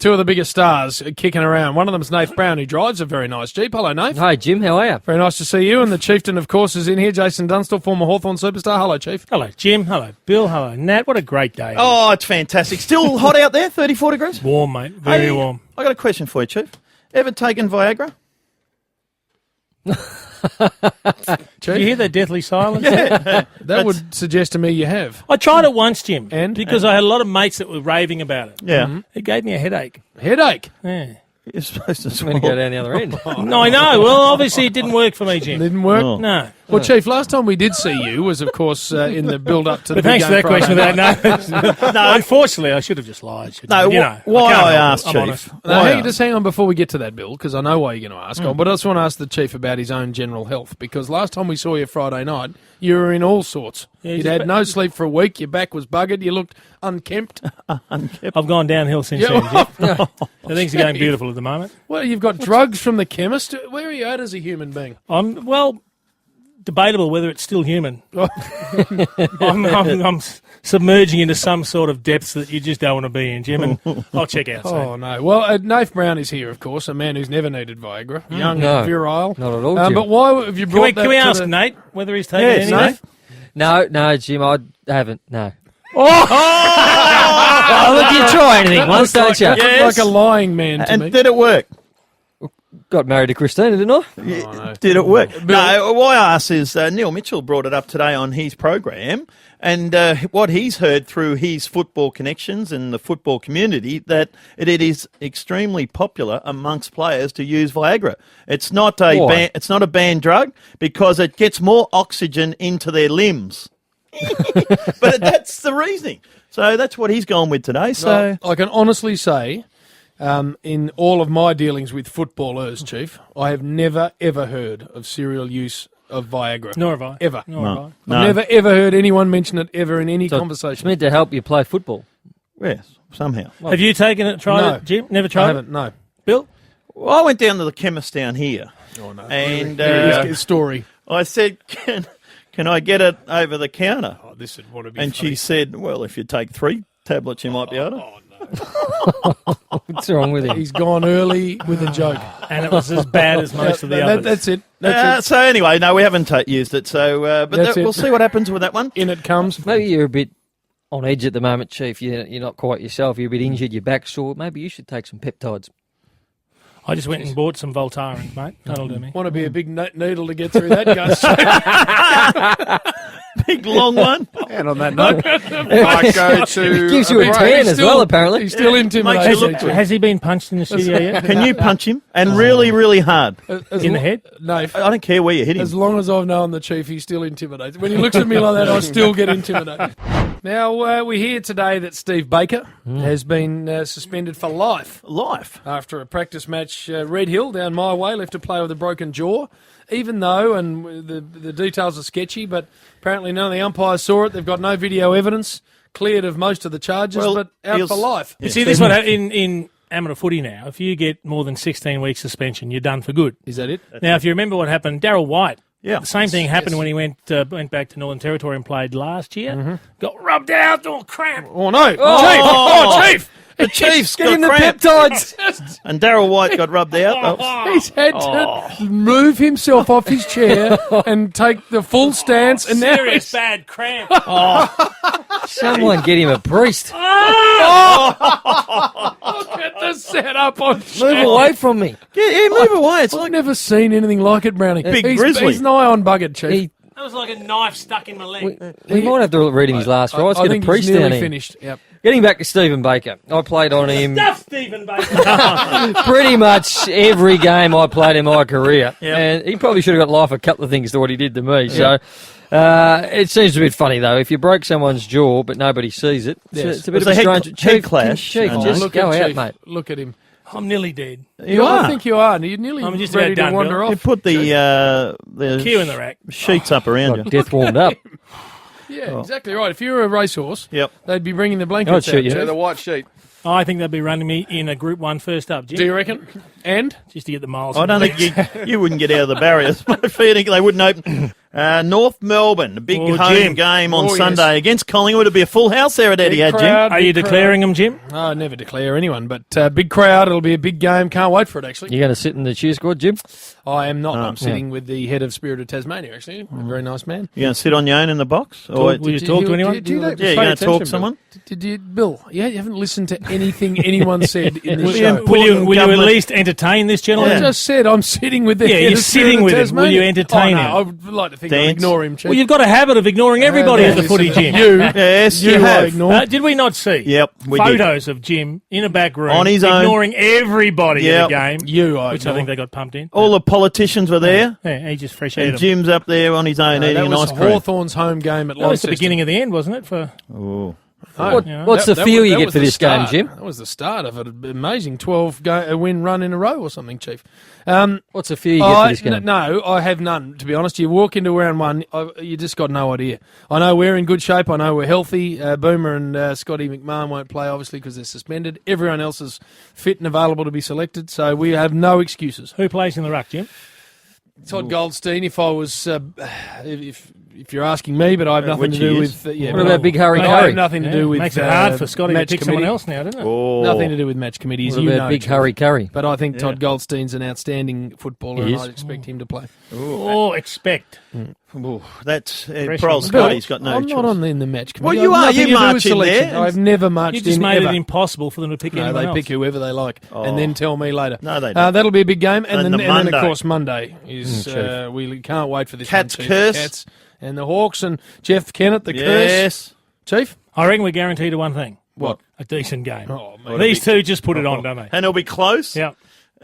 Two of the biggest stars kicking around. One of them's Nath Brown, who drives a very nice Jeep. Hello, Nath. Hi, Jim. How are you? Very nice to see you. And the Chieftain, of course, is in here. Jason Dunstall, former Hawthorn superstar. Hello, Chief. Hello, Jim. Hello, Bill. Hello, Nat. What a great day. Oh, it's fantastic. Still hot out there, 34 degrees? Warm, mate. Very warm. I got a question for you, Chief. Ever taken Viagra? Did you hear that deathly silence? That would suggest to me you have. I tried it once, Jim. And? Because I had a lot of mates that were raving about it. Yeah. It gave me a headache. Headache. Yeah. You're supposed to I'm swallow. going to go down the other end. No, I know. Well, obviously it didn't work for me, Jim. Didn't work? Oh. No. Well, Chief, last time we did see you was, of course, in the build-up to the But big thanks for game that question. Friday Without no, unfortunately, I should have just lied. No, why I asked, I'm Chief? honest. Now, Why just hang on before we get to that, Bill, because I know why you're going to ask. But I just want to ask the Chief about his own general health, because last time we saw you Friday night, you were in all sorts. Yeah, You'd had no sleep for a week, your back was buggered, you looked unkempt. I've gone downhill since then, Jim. Things are going beautiful at the moment. Well, you've got drugs from the chemist. Where are you at as a human being? Well, debatable whether it's still human. I'm submerging into some sort of depths that you just don't want to be in, Jim, and I'll check out soon. Oh, no. Well, Nath Brown is here, of course, a man who's never needed Viagra, young No, and virile. not at all, Jim. But why have you brought Can we that ask to Nate whether he's taken Yes, anything? Nate? No, Jim, I haven't. No. Oh, look, you try anything once, don't you? Like a lying man to And me. did it work? Got married to Christina, didn't I? no. Did it work? No, why I asked is Neil Mitchell brought it up today on his program, and what he's heard through his football connections and the football community, that it is extremely popular amongst players to use Viagra. It's not Why? it's not a banned drug because it gets more oxygen into their limbs. But that's the reasoning. So that's what he's gone with today. So I can honestly say, in all of my dealings with footballers, Chief, I have never, ever heard of serial use of Viagra. Nor have I. Ever. Nor have I. no. I've never, ever heard anyone mention it ever in any So It's conversation. meant to help you play football. Yes, somehow. Have you taken it, tried No. it, Jim? Never I tried haven't, no. it? Bill? Well, I went down to the chemist down here, Oh, no. and His story. I said, can I get it over the counter? Oh, this would want to be And funny. she said, well, if you take 3 tablets, you might be able to. Oh, no. What's wrong with him? He's gone early with a joke. And it was as bad as most of the others. That's it. That's it. So anyway, no, we haven't used it. So, but That's it. we'll see what happens with that one. In it comes. Maybe you're a bit on edge at the moment, Chief. You're not quite yourself. You're a bit injured. Your back's sore. Maybe you should take some peptides. I just went and bought some Voltaren, mate. That'll do me. Want to be a big needle to get through that, guys. Big long one. And on that note, I go to It gives you a break. tan as well, apparently. He's still Makes you intimidated. look Chief. Has he been punched in the studio yet? Can you punch him? And really, really hard. As In the head? No. I don't care where you hit As him. long as I've known the Chief, he still intimidates. When he looks at me like that, I still get intimidated. Now, we hear today that Steve Baker has been suspended for life Life. after a practice match. Red Hill, down my way, left to play with a broken jaw. Even though, and the details are sketchy, but apparently none of the umpires saw it. They've got no video evidence, cleared of most of the charges, Well, but out he'll- for life. You see, this one in amateur footy now, if you get more than 16 weeks suspension, you're done for good. Is that it? Now, if you remember what happened, Darryl White, Yeah. the same thing happened Yes. when he went back to Northern Territory and played last year. Got rubbed out, Cramp. Oh, no. Oh. Chief! Oh, Chief! The Chiefs Get got him the cramp. peptides. And Darryl White got rubbed out. He's had to move himself off his chair and take the full stance, and now Serious he's bad cramp. Someone get him a priest. Look at the setup on Move away from me. Yeah, move away. It's I've like never seen anything like it, Brownie. Big he's, grizzly. He's nigh on buggered, Chief. He, That was like a knife stuck in my leg. we might have to read him his last rights. I Get a think priest he's nearly down here. finished. Yep. Getting back to Stephen Baker, I played on him Stuff Stephen Baker. pretty much every game I played in my career. Yep. And he probably should have got life a couple of things to what he did to me. So it seems a bit funny, though. If you broke someone's jaw but nobody sees it, Yes. it's a bit It of was a a head- strange... head clash. Chief, And, just Look go at out, Chief. mate. Look at him. I'm nearly dead. you I are. think you are. You're nearly I'm just ready about done, to wander Bill. You off. put the Cue in the rack. sheets up around you. Got death warmed up. Yeah, exactly right. If you were a racehorse, Yep. they'd be bringing the I'd blankets shoot out. you. Chief. To the white sheet. I think they'll be running me in a Group 1 first up, Jim. Do you reckon? And? Just to get the miles. I don't think you wouldn't get out of the barriers. My feeling they wouldn't open. North Melbourne, a big Oh, home Jim. game on Oh, yes. Sunday against Collingwood. It'll be a full house there at Etihad, Jim. crowd, Are you big declaring them, Jim? crowd. I never declare anyone, but big crowd. It'll be a big game. Can't wait for it, actually. You're going to sit in the cheer squad, Jim? I am not. I'm sitting with the head of Spirit of Tasmania, actually. A very nice man. You going to sit on your own in the box? Or Will you talk to anyone? Did you yeah, pay you going to attention, talk Bill? to someone? Did you, Bill? Yeah, you haven't listened to anything anyone said in this Will show. you at government- least entertain this I gentleman? just said I'm sitting with the Yeah, head you're of Spirit sitting of with him. Tasmania. Will you entertain oh, no, him? I would like to think I'd Dance. ignore him, Chief. Well, you've got a habit of ignoring everybody at the footy, Jim. You, Yes, you you I have. ignore. Did we not see Yep, we did. photos of Jim in a back room On his own. ignoring everybody Yep. in the game? You, I Which I ignore. think they got pumped in. All the politicians were there, Yeah, he just fresh and aired them. Jim's up there on his own No, eating that an was ice cream. Hawthorn's home game at That was the Launceston. beginning of the end, wasn't it? For Oh. What's the feel you get was for the this game, start. Jim? That was the start of it. Amazing 12-win run in a row or something, Chief. What's the feel you get for this game? No, I have none, to be honest. You walk into round one, you just got no idea. I know we're in good shape. I know we're healthy. Boomer and Scotty McMahon won't play, obviously, because they're suspended. Everyone else is fit and available to be selected, so we have no excuses. who plays in the ruck, Jim? Todd Goldstein, if I was, if you're asking me, but I have nothing Which to do he with. is. Yeah, What about Big Harry I Curry? have nothing to do with. Makes it hard for Scotty to match pick committee. someone else now, doesn't it? Oh. Nothing to do with match committee, as What you about know. Big Chief. Harry Curry? But I think Todd Goldstein's an outstanding footballer, He and is. I expect him to play. Oh, expect. Oh, that's Pressure poor on old the Scotty's got no I'm choice. not on in the match committee. Well, I you have are. nothing You to do with march in selection. there. I've never You marched just in made ever. it impossible for them to pick No, anyone they else. pick whoever they like, and then tell me later. No, they don't. That'll be a big game, and And then the and then of Monday. course Monday is we can't wait for this. Cats one, Chief. curse. The Cats and the Hawks and Jeff Kennett. The curse, Yes. Chief. I reckon we're guaranteed to one thing. What? A decent game. Oh, man. These two just put it on, don't they? And it'll be close. Yeah.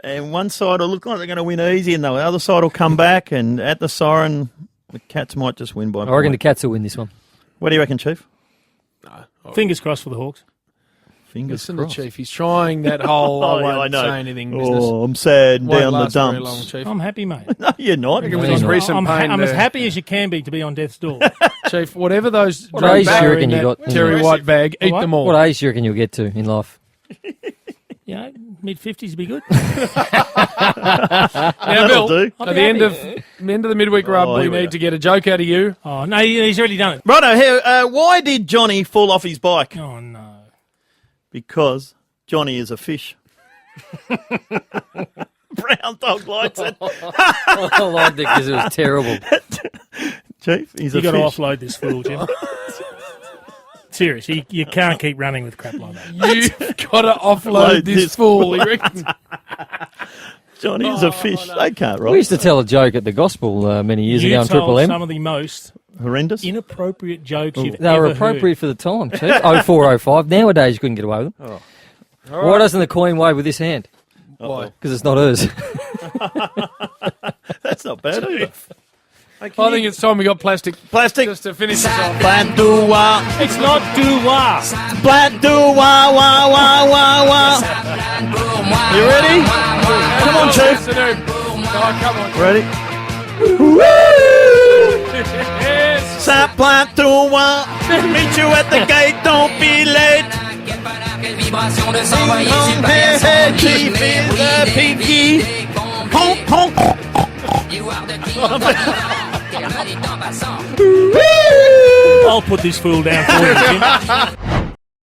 And one side will look like they're going to win easy, and the other side will come back, and at the siren, the Cats might just win by a I reckon point. the Cats will win this one. What do you reckon, Chief? Fingers crossed for the Hawks. Fingers Listen to crossed. Chief. He's trying that whole Oh, I yeah, I won't know. say anything business. Oh, I'm sad and Won't down the last very long, dumps. Chief. I'm happy, mate. No, you're not. With No, his you're not. recent pain, I'm as happy as you can be to be on death's door. Chief, whatever those What drugs age do you are reckon in you that got? Terry White bag, eat What? them all. What age do you reckon you'll get to in life? You know, mid-50s would be good. Now, That'll Bill, do. at the end of the midweek rub, Oh, we here we need go. to get a joke out of you. Oh, no, he's already done it. Righto, here, why did Johnny fall off his bike? Oh, no. Because Johnny is a fish. Brown dog likes it. I liked it because it was terrible. Chief, he's You a got to fish. offload this fool, Jim. Seriously, you can't keep running with crap like that. You've got to offload this fool. He reckons. Johnny's a fish. They can't We ride. used to tell a joke at the gospel many years ago You on told Triple M. some of the most Horrendous. inappropriate jokes you've They were ever appropriate for the time, Chief. 0405. Nowadays, you couldn't get away with them. Why doesn't the Queen wave with this hand? Why? Because it's not hers. That's not bad either. I think it's time we got plastic. Plastic. Just to finish this off. Bad do wah. heard. It's not doo-wah. Black do wah wah wah wah wah. You ready? Come on, Chief. Oh, come on. Ready? Yes. Sap black do wah. Meet you at the gate. Don't be late. Hey, hey, Chief is the pinky. Honk honk. I'll put this fool down for you, Jim.